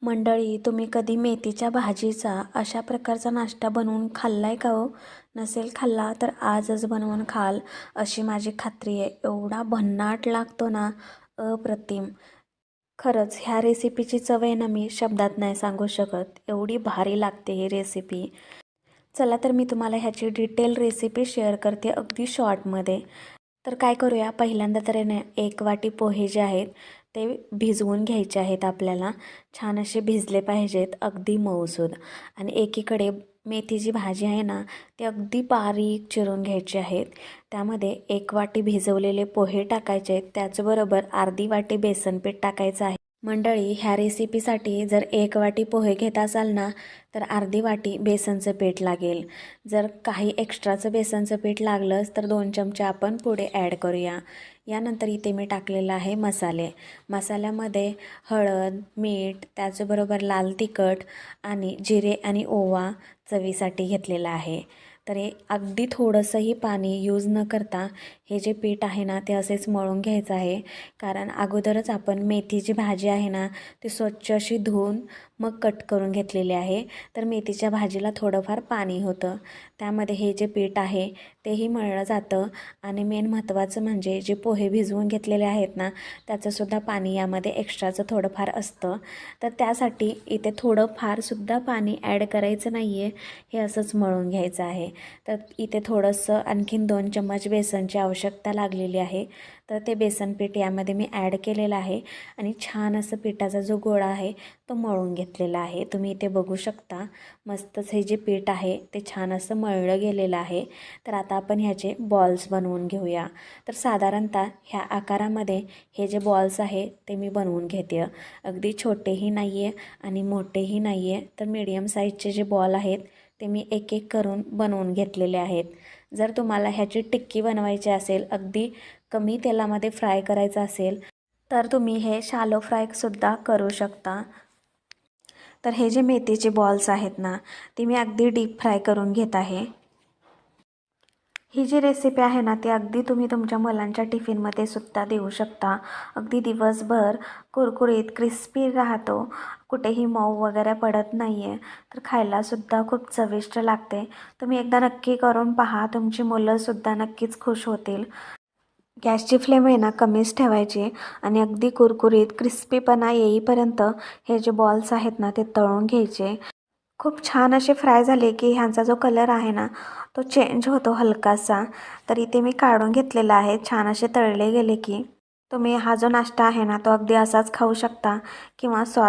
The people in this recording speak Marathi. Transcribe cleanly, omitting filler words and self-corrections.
मंडळी, तुम्ही कधी मेथीच्या भाजीचा अशा प्रकारचा नाश्ता बनवून खाल्लाय का हो? नसेल खाल्ला तर आजच बनवून खाल अशी माझी खात्री आहे. एवढा भन्नाट लागतो ना, अप्रतिम. खरंच ह्या रेसिपीची चव आहे ना, मी शब्दात नाही सांगू शकत. एवढी भारी लागते ही रेसिपी. चला तर मी तुम्हाला ह्याची डिटेल रेसिपी शेअर करते अगदी शॉर्टमध्ये. तर काय करूया, पहिल्यांदा तर आहे ना 1 वाटी पोहे जे आहेत ते भिजवून घ्यायचे आहेत आपल्याला. छान असे भिजले पाहिजेत, अगदी मऊसूद. आणि एकीकडे मेथीची भाजी आहे ना, ती अगदी बारीक चिरून घ्यायची आहेत. त्यामध्ये 1 वाटी भिजवलेले पोहे टाकायचे आहेत. त्याचबरोबर अर्धी वाटी बेसन पीठ टाकायचं आहे. मंडळी, ह्या रेसिपीसाठी जर 1 वाटी पोहे घेत असाल ना, तर अर्धी वाटी बेसनचं पीठ लागेल. जर काही एक्स्ट्राचं बेसनचं पीठ लागलंच तर 2 चमचे आपण पुढे ॲड करूया. यानंतर इथे मी टाकलेलं आहे मसाले. मसाल्यामध्ये हळद, मीठ, त्याचबरोबर लाल तिखट आणि जिरे आणि ओवा चवीसाठी घेतलेला आहे. तर हे अगदी थोडंसंही पाणी यूज न करता हे जे पीठ आहे ना, ते असेच मळून घ्यायचं आहे. कारण अगोदरच आपण मेथीची भाजी आहे ना, ती स्वच्छ अशी धुवून मग कट करून घेतलेली आहे. तर मेथीच्या भाजीला थोडंफार पाणी होतं. त्यामध्ये हे जे पीठ आहे तेही मळलं जातं. आणि मेन महत्त्वाचं म्हणजे जे पोहे भिजवून घेतलेले आहेत ना, त्याचंसुद्धा पाणी यामध्ये एक्स्ट्राचं थोडंफार असतं. तर त्यासाठी इथे थोडंफारसुद्धा पाणी ॲड करायचं नाही आहे. हे असंच मळून घ्यायचं आहे. तर इथे थोडंसं आणखीन 2 चम्मच बेसनची आवश्यकता लागलेली आहे. तर ते बेसन पीठ यामध्ये मी ॲड केलेलं आहे आणि छान असं पिठाचा जो गोळा आहे तो मळून घेतलेला आहे. तुम्ही इथे बघू शकता, मस्तच हे जे पीठ आहे ते छान असं मळलं गेलेलं आहे. तर आता आपण ह्याचे बॉल्स बनवून घेऊया. तर साधारणतः ह्या आकारामध्ये हे जे बॉल्स आहे ते मी बनवून घेते. अगदी छोटेही नाही आहे आणि मोठेही नाही आहे. तर मीडियम साईजचे जे बॉल आहेत ते मी एक एक करून बनवून घेतलेले आहेत. जर तुम्हाला ह्याची टिक्की बनवायची असेल, अगदी कमी तेलामध्ये फ्राय करायचं असेल, तर तुम्ही हे शॅलो फ्रायसुद्धा करू शकता. तर हे जे मेथीचे बॉल्स आहेत ना, ती मी अगदी डीप फ्राय करून घेत आहे. ही जी रेसिपी आहे ना, ती अगदी तुम्ही तुमच्या मुलांच्या टिफिनमध्ये सुद्धा देऊ शकता. अगदी दिवसभर कुरकुरीत क्रिस्पी राहतो, कुठेही मऊ वगैरे पडत नाही आहे. तर खायलासुद्धा खूप चविष्ट लागते. तुम्ही एकदा नक्की करून पहा, तुमची मुलंसुद्धा नक्कीच खुश होतील. गॅसची फ्लेम आहे ना कमीच ठेवायची आणि अगदी कुरकुरीत क्रिस्पीपणा येईपर्यंत हे जे बॉल्स आहेत ना ते तळून घ्यायचे. खूप छान असे फ्राय झाले की ह्यांचा जो कलर आहे ना तो चेंज होतो हलकासा. तर इथे मी काढून घेतलेला आहे. छान असे तळले गेले की तुम्ही हा जो नाश्ता आहे ना तो अगदी असाच खाऊ शकता किंवा सॉस